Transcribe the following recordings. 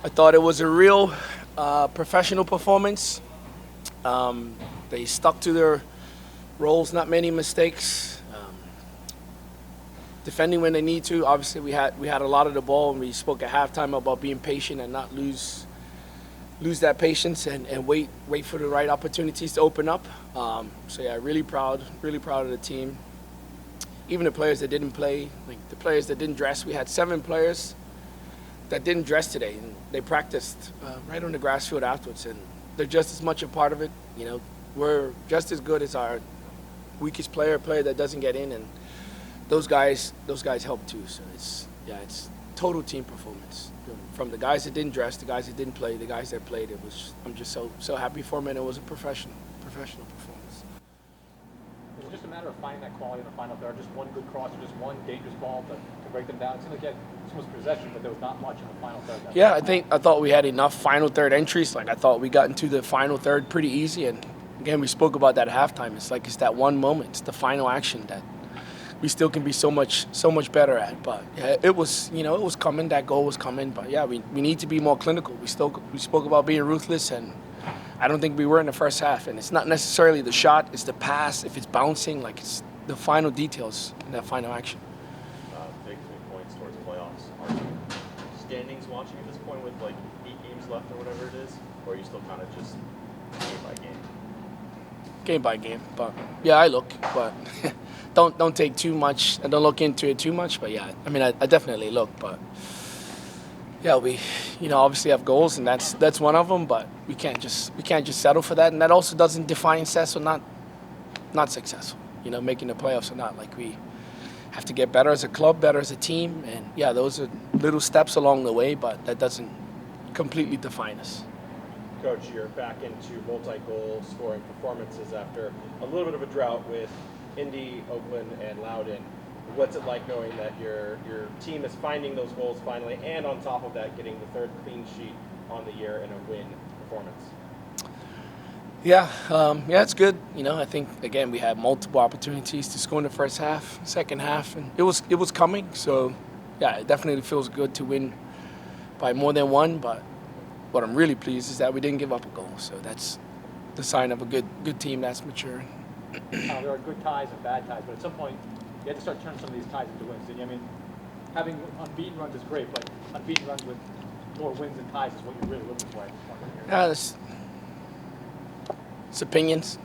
I thought it was a real professional performance. They stuck to their roles, not many mistakes. Defending when they need to. Obviously, we had a lot of the ball, and we spoke at halftime about being patient and not lose that patience and wait for the right opportunities to open up. So yeah, really proud of the team. Even the players that didn't play, like the players that didn't dress. We had 7 players that didn't dress today, and they practiced right on the grass field afterwards, and they're just as much a part of it. You know, we're just as good as our weakest player that doesn't get in, and those guys help too. So it's total team performance. From the guys that didn't dress, the guys that didn't play, the guys that played. I'm just so happy for them, and it was a professional performance. Is it just a matter of finding that quality in the final third? Just one good cross or just one dangerous ball to break them down? It seemed like you had so much possession, but there was not much in the final third. Yeah, I thought we had enough final third entries. Like I thought we got into the final third pretty easy, and again we spoke about that at halftime. It's that one moment, it's the final action that we still can be so much better at. But yeah, it was coming. That goal was coming. But yeah, we need to be more clinical. We spoke about being ruthless, and I don't think we were in the first half. And it's not necessarily the shot; it's the pass. If it's bouncing, like it's the final details in that final action. Big 3 points towards playoffs. Are you standings watching at this point with like 8 games left or whatever it is, or are you still kind of just game by game? Game by game, but yeah, I look, but don't take too much. I don't look into it too much, but yeah, I mean, I definitely look, but yeah, we, obviously have goals, and that's one of them, but we can't just settle for that, and that also doesn't define success or not successful. Making the playoffs or not. Like we have to get better as a club, better as a team, and yeah, those are little steps along the way, but that doesn't completely define us. Coach, you're back into multi-goal scoring performances after a little bit of a drought with Indy, Oakland, and Loudoun. What's it like knowing that your team is finding those goals finally, and on top of that, getting the 3rd clean sheet on the year in a win performance? Yeah, it's good. I think again we had multiple opportunities to score in the first half, second half, and it was coming. So yeah, it definitely feels good to win by more than one, but what I'm really pleased is that we didn't give up a goal. So that's the sign of a good team that's maturing. There are good ties and bad ties, but at some point you have to start turning some of these ties into wins. I mean, having unbeaten runs is great, but unbeaten runs with more wins and ties is what you're really looking for at this point in the year. It's opinions.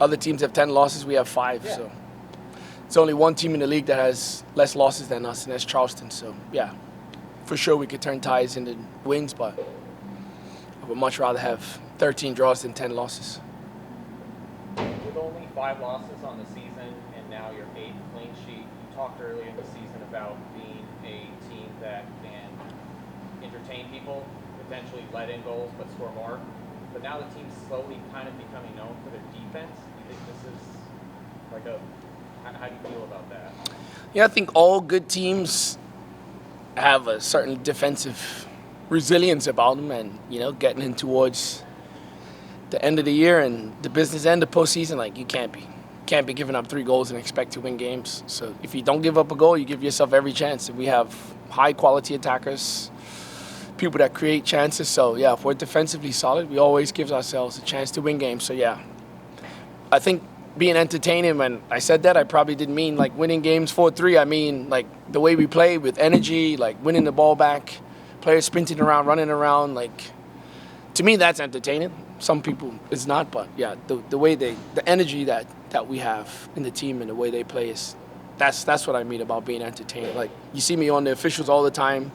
Other teams have 10 losses, we have 5. Yeah. So it's only one team in the league that has less losses than us, and that's Charleston. So yeah, for sure we could turn ties into wins, but I would much rather have 13 draws than 10 losses. With only 5 losses on the season and now your 8th clean sheet, you talked earlier in the season about being a team that can entertain people, potentially let in goals but score more. But now the team's slowly kind of becoming known for their defense. Do you think this is like how do you feel about that? Yeah, I think all good teams have a certain defensive resilience about them, and getting in towards the end of the year and the business end of postseason, like you can't be giving up 3 goals and expect to win games. So if you don't give up a goal, you give yourself every chance. And we have high quality attackers, people that create chances. So yeah, if we're defensively solid, we always give ourselves a chance to win games. So yeah, I think being entertaining, when I said that, I probably didn't mean like winning games 4-3. I mean like the way we play with energy, like winning the ball back, players sprinting around, running around. Like to me, that's entertaining. Some people it's not, but yeah, the way the energy that we have in the team and the way they play that's what I mean about being entertaining. Like you see me on the officials all the time.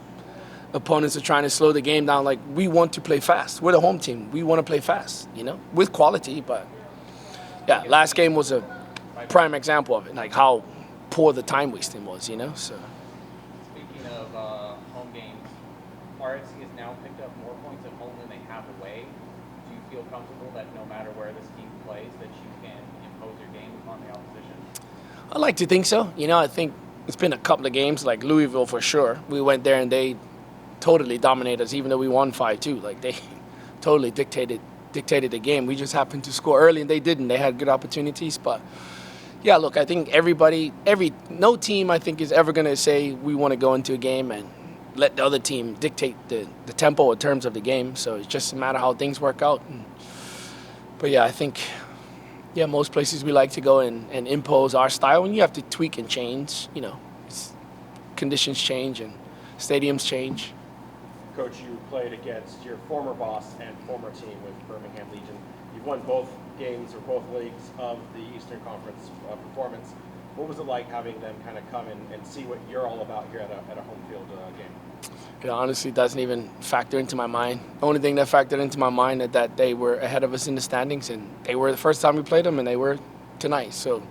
Opponents are trying to slow the game down. Like we want to play fast. We're the home team. We want to play fast, with quality. But yeah, last game was a prime example of it. Like how poor the time wasting was, So. Speaking of home games, RIFC has now picked up more points at home than they have away. Do you feel comfortable that no matter where this team plays, that you can impose your game upon the opposition? I like to think so. I think it's been a couple of games, like Louisville for sure. We went there and they totally dominated us, even though we won 5-2. Like they totally dictated the game. We just happened to score early and they didn't. They had good opportunities, but yeah, look, I think no team I think is ever going to say we want to go into a game and let the other team dictate the tempo in terms of the game. So it's just a matter how things work out. But yeah, I think most places we like to go and impose our style, and you have to tweak and change. Conditions change and stadiums change. Coach, you played against your former boss and former team with Birmingham Legion. You've won both games or both legs of the Eastern Conference performance. What was it like having them kind of come and see what you're all about here at a home field game? It honestly doesn't even factor into my mind. The only thing that factored into my mind is that they were ahead of us in the standings, and they were the first time we played them, and they were tonight. So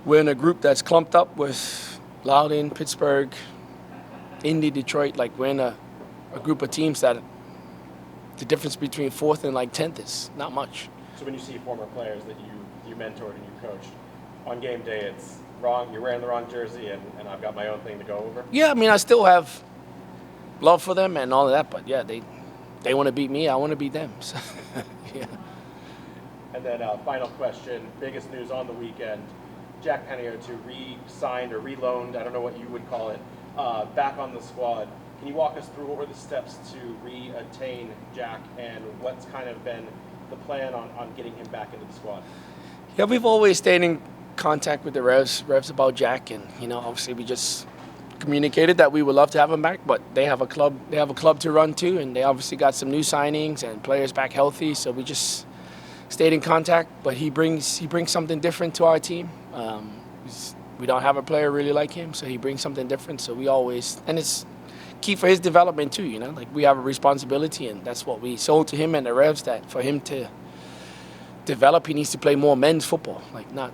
we're in a group that's clumped up with Loudoun, Pittsburgh, Indy, Detroit. Like, we're in a group of teams that the difference between 4th and 10th is not much. So when you see former players that you mentored and you coached, on game day it's wrong, you're wearing the wrong jersey and I've got my own thing to go over? Yeah, I mean, I still have love for them and all of that, but yeah, they want to beat me, I want to beat them. So, yeah. And then final question, biggest news on the weekend, Jack Panayiotou re-signed or re-loaned, I don't know what you would call it, back on the squad. Can you walk us through what were the steps to re-attain Jack and what's kind of been the plan on getting him back into the squad? Yeah, we've always stayed in contact with the Revs about Jack, and obviously we just communicated that we would love to have him back, but they have a club to run to, and they obviously got some new signings and players back healthy, so we just stayed in contact. But he brings something different to our team. We don't have a player really like him, so he brings something different. So we always, and it's key for his development too. We have a responsibility, and that's what we sold to him and the Revs, that for him to develop, he needs to play more men's football, not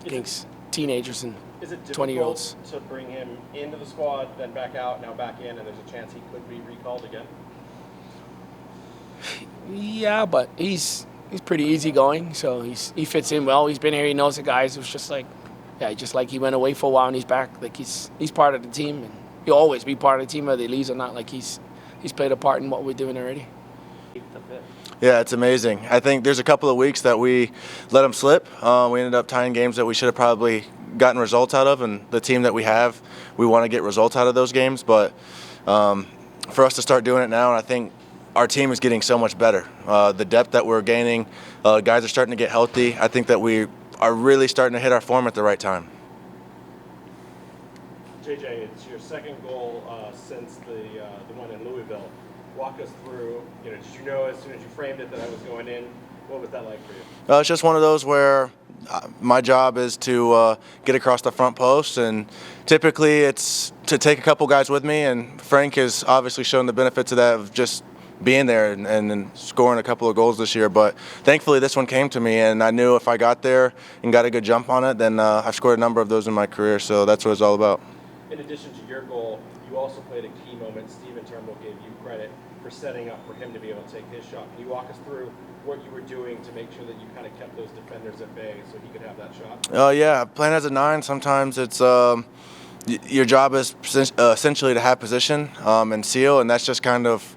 against teenagers and 20-year-olds. To bring him into the squad, then back out, now back in, and there's a chance he could be recalled again? Yeah, but he's pretty easygoing, so he fits in well. He's been here, he knows the guys. It was just he went away for a while and he's back. He's part of the team, and he'll always be part of the team whether he leaves or not. He's played a part in what we're doing already. Yeah, it's amazing. I think there's a couple of weeks that we let him slip. We ended up tying games that we should have probably gotten results out of, and the team that we have, we want to get results out of those games. But for us to start doing it now, and I think our team is getting so much better. The depth that we're gaining, guys are starting to get healthy. I think that we are really starting to hit our form at the right time. JJ, it's your second goal since the one in Louisville. Walk us through, did you know as soon as you framed it that I was going in? What was that like for you? It's just one of those where my job is to get across the front post, and typically it's to take a couple guys with me, and Frank has obviously shown the benefits of that, of just being there and scoring a couple of goals this year. But thankfully this one came to me, and I knew if I got there and got a good jump on it, then I've scored a number of those in my career, so that's what it's all about. In addition to your goal, you also played a key moment. Stephen Turnbull gave you credit for setting up for him to be able to take his shot. Can you walk us through what you were doing to make sure that you kind of kept those defenders at bay so he could have that shot? Yeah, playing as a 9, sometimes it's your job is essentially to have position and seal, and that's just kind of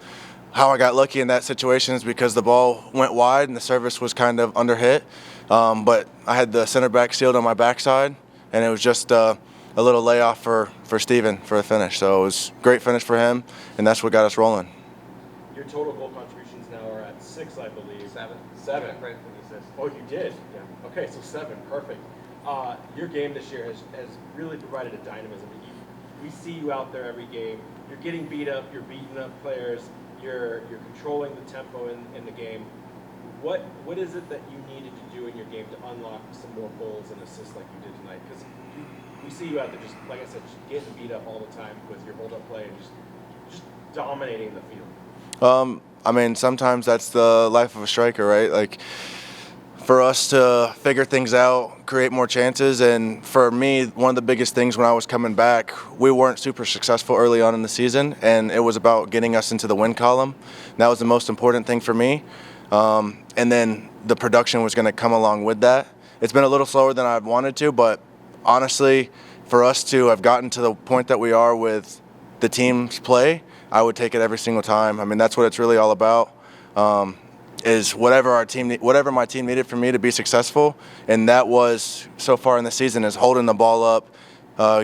how I got lucky in that situation, is because the ball went wide and the service was kind of under hit. But I had the center back sealed on my backside, and it was just a little layoff for Stephen for the finish. So it was a great finish for him, and that's what got us rolling. Your total goal contributions now are at 6, I believe. 7. 7. Right for the assist. Oh, you did? Yeah. Okay, so 7. Perfect. Your game this year has really provided a dynamism. We see you out there every game. You're getting beat up. You're beating up players. You're controlling the tempo in the game. What is it that you needed to do in your game to unlock some more goals and assists like you did tonight? Because we see you out there, just like I said, just getting beat up all the time with your hold-up play and just dominating the field. I mean, sometimes that's the life of a striker, right? For us to figure things out, create more chances, and for me, one of the biggest things when I was coming back, we weren't super successful early on in the season, and it was about getting us into the win column. That was the most important thing for me, and then the production was going to come along with that. It's been a little slower than I've wanted to, but honestly, for us to have gotten to the point that we are with the team's play, I would take it every single time. I mean, that's what it's really all about. Is whatever my team needed for me to be successful, and that was so far in the season is holding the ball up,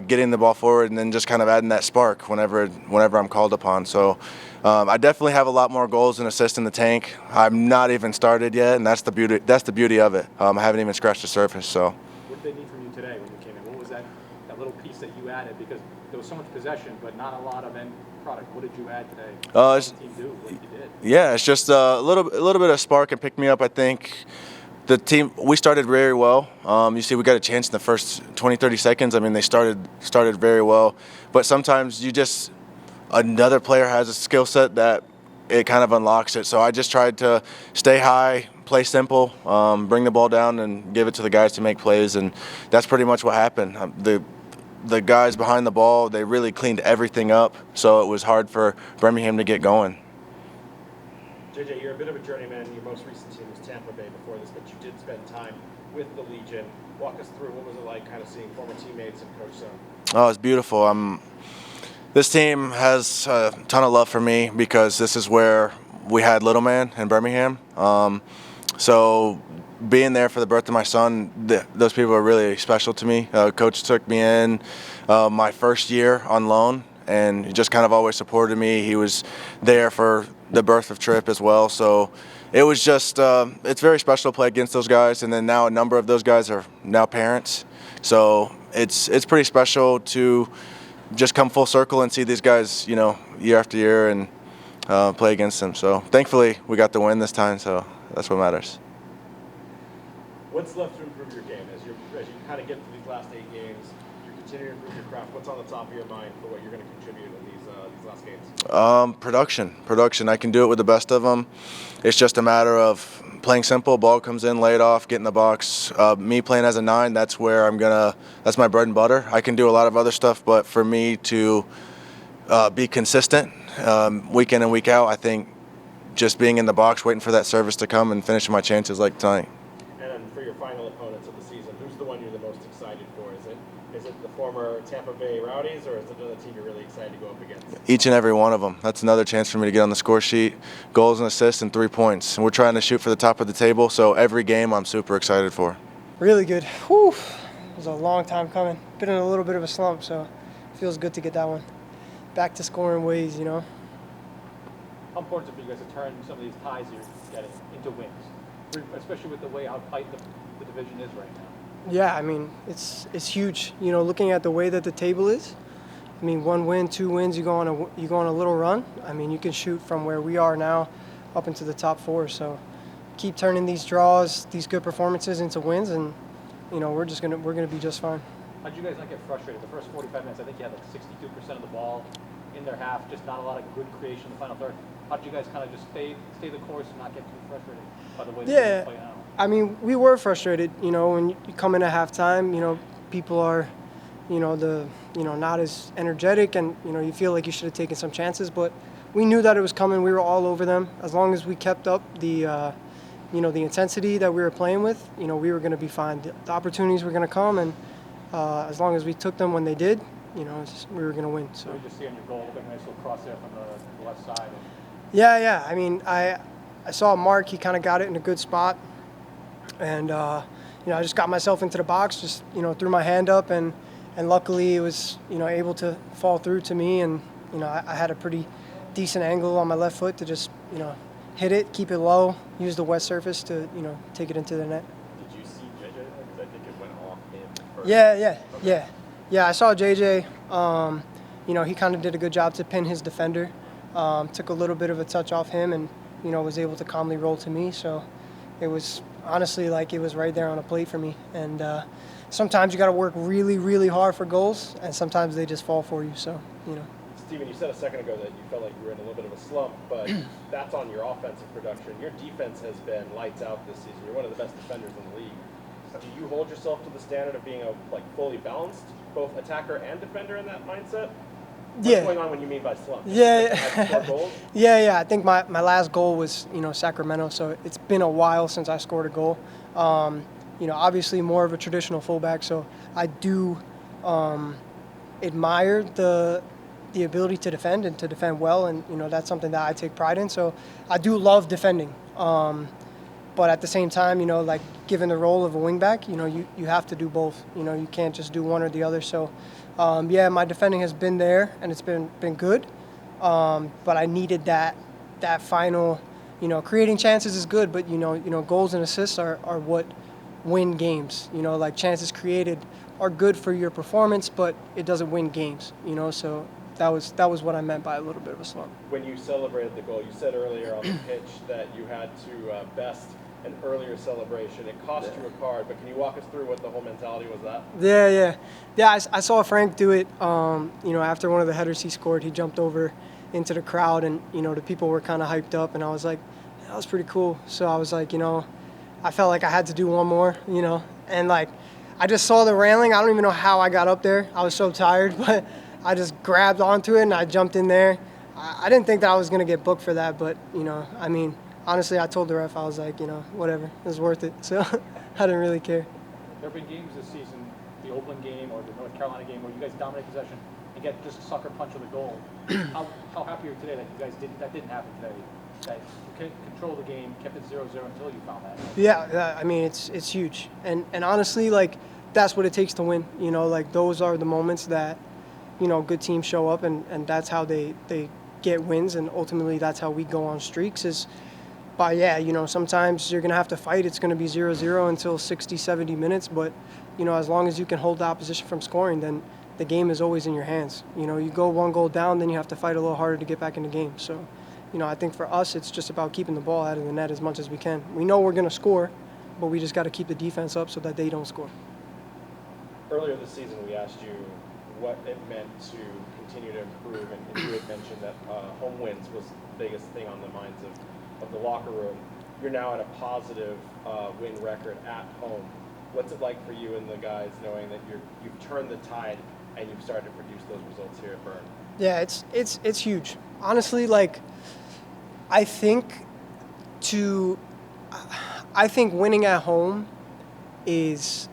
getting the ball forward, and then just kind of adding that spark whenever I'm called upon. So I definitely have a lot more goals and assists in the tank. I'm not even started yet, and that's the beauty of it. I haven't even scratched the surface. So. What did they need from you today when you came in? What was that little piece that you added? Because there was so much possession, but not a lot of end product. What did you add today? What did the team do? What you did? Yeah, it's just a little bit of spark and pick me up. I think the team, we started very well. You see, we got a chance in the first 20, 30 seconds. I mean, they started very well. But sometimes another player has a skill set that it kind of unlocks it. So I just tried to stay high, play simple, bring the ball down, and give it to the guys to make plays. And that's pretty much what happened. The guys behind the ball, they really cleaned everything up. So it was hard for Birmingham to get going. JJ, you're a bit of a journeyman. Your most recent team was Tampa Bay before this, but you did spend time with the Legion. Walk us through, what was it like kind of seeing former teammates and Coach Son? Oh, it's beautiful. This team has a ton of love for me because this is where we had Little Man in Birmingham. So being there for the birth of my son, those people are really special to me. Coach took me in my first year on loan, and he just kind of always supported me. He was there for the birth of Trip as well. So it was just, it's very special to play against those guys. And then now a number of those guys are now parents. So it's pretty special to just come full circle and see these guys, year after year and play against them. So thankfully we got the win this time. So that's what matters. What's left to improve your game as you kind of get through these last 8 games? You continue to improve your craft. What's on the top of your mind for what you're going to contribute in these last games? Production. I can do it with the best of them. It's just a matter of playing simple. Ball comes in, lay it off, get in the box. Me playing as a 9, that's my bread and butter. I can do a lot of other stuff, but for me to be consistent week in and week out, I think just being in the box, waiting for that service to come and finishing my chances like tonight. And for your final opponents of the season, who's the one you're the most excited for? Is it the former Tampa Bay Rowdies, or is it another team you're really excited to go up against? Each and every one of them. That's another chance for me to get on the score sheet. Goals and assists and 3 points. And we're trying to shoot for the top of the table, so every game I'm super excited for. Really good. Whew. It was a long time coming. Been in a little bit of a slump, so it feels good to get that one. Back to scoring ways, How important is it for you guys to turn some of these ties you're getting into wins, especially with the way how tight the division is right now? Yeah, I mean, it's huge. Looking at the way that the table is, I mean, 1 win, 2 wins, you go on a little run. I mean, you can shoot from where we are now up into the top 4. So keep turning these draws, these good performances into wins, and we're gonna be just fine. How did you guys not get frustrated? The first 45 minutes, I think you had like 62% of the ball in their half, just not a lot of good creation in the final third. How did you guys kind of just stay the course and not get too frustrated by the way they play out? I mean, we were frustrated. When you come in at halftime, people are, not as energetic, and you feel like you should have taken some chances. But we knew that it was coming. We were all over them. As long as we kept up the intensity that we were playing with, we were going to be fine. The opportunities were going to come, and as long as we took them when they did, we were going to win. So. We just see on your goal, a nice little cross there from the left side. Yeah. I mean, I saw Mark. He kind of got it in a good spot. And, I just got myself into the box, just, threw my hand up, and luckily it was, able to fall through to me. And, I had a pretty decent angle on my left foot to just, hit it, keep it low, use the wet surface to, take it into the net. Did you see JJ? Because I think it went off him first. Yeah, I saw JJ. He kind of did a good job to pin his defender. Took a little bit of a touch off him and, was able to calmly roll to me. So it was honestly like it was right there on a plate for me. And sometimes you got to work really, really hard for goals, and sometimes they just fall for you. So, Stephen, you said a second ago that you felt like you were in a little bit of a slump, but that's on your offensive production. Your defense has been lights out this season. You're one of the best defenders in the league. Do you hold yourself to the standard of being fully balanced, both attacker and defender in that mindset? What's going on when you mean by slump? Yeah. Goals? Yeah. I think my last goal was, Sacramento, so it's been a while since I scored a goal. Obviously more of a traditional fullback, so I do admire the ability to defend and to defend well, and that's something that I take pride in. So I do love defending, but at the same time, given the role of a wingback, you have to do both. You can't just do one or the other. So Yeah, my defending has been there, and it's been good. But I needed that final, creating chances is good, but goals and assists are what win games. Like chances created are good for your performance, but it doesn't win games. So that was what I meant by a little bit of a slump. When you celebrated the goal, you said earlier on the pitch that you had to best an earlier celebration. It cost you a card, but can you walk us through what the whole mentality was that? Yeah. I saw Frank do it. After one of the headers he scored, he jumped over into the crowd, and the people were kind of hyped up, and I was like, that was pretty cool. So I was like, I felt like I had to do one more, and like I just saw the railing. I don't even know how I got up there. I was so tired, but I just grabbed onto it and I jumped in there. I didn't think that I was gonna get booked for that, but honestly, I told the ref, I was like, whatever, it was worth it. So I didn't really care. There have been games this season, the Oakland game or the North Carolina game, where you guys dominate possession and get just a sucker punch of the goal. How happy are you today that you guys didn't happen today? That you control the game, kept it 0-0 until you found that. Yeah, it's huge, and honestly, like that's what it takes to win. Like those are the moments that good teams show up, and that's how they get wins, and ultimately that's how we go on streaks is. But sometimes you're going to have to fight. It's going to be 0-0 until 60, 70 minutes. But, as long as you can hold the opposition from scoring, then the game is always in your hands. You go one goal down, then you have to fight a little harder to get back in the game. So, I think for us, it's just about keeping the ball out of the net as much as we can. We know we're going to score, but we just got to keep the defense up so that they don't score. Earlier this season, we asked you what it meant to continue to improve, and you had mentioned that home wins was the biggest thing on the minds of the locker room. You're now at a positive win record at home. What's it like for you and the guys knowing that you've turned the tide and you've started to produce those results here at Burn? Yeah, it's huge. Honestly, like I think winning at home is,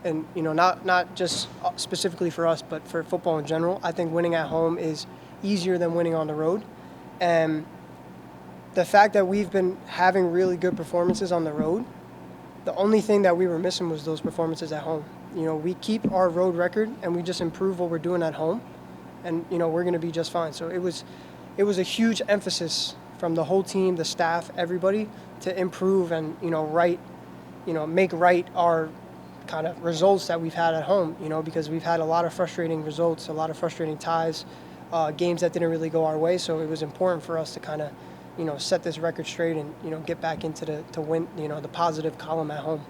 and not just specifically for us, but for football in general, I think winning at home is easier than winning on the road. And the fact that we've been having really good performances on the road, the only thing that we were missing was those performances at home. We keep our road record and we just improve what we're doing at home, and we're going to be just fine. So it was a huge emphasis from the whole team, the staff, everybody to improve and make right our kind of results that we've had at home. Because we've had a lot of frustrating results, a lot of frustrating ties, games that didn't really go our way. So it was important for us to kind of set this record straight and, get back into to win, the positive column at home.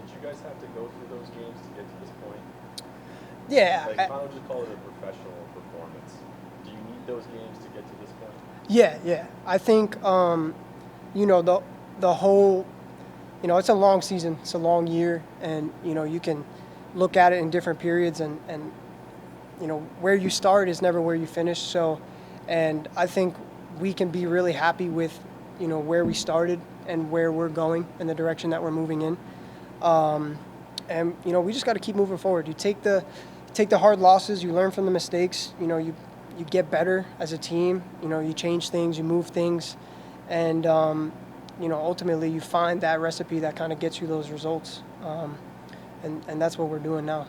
Did you guys have to go through those games to get to this point? Yeah. Like, Khano just called it a professional performance. Do you need those games to get to this point? Yeah. I think, the whole, it's a long season, it's a long year, and, you can look at it in different periods, and where you start is never where you finish. So, and I think we can be really happy with, where we started and where we're going and the direction that we're moving in. And, we just got to keep moving forward. You take the hard losses, you learn from the mistakes, you get better as a team, you change things, you move things, and, ultimately you find that recipe that kind of gets you those results. And that's what we're doing now.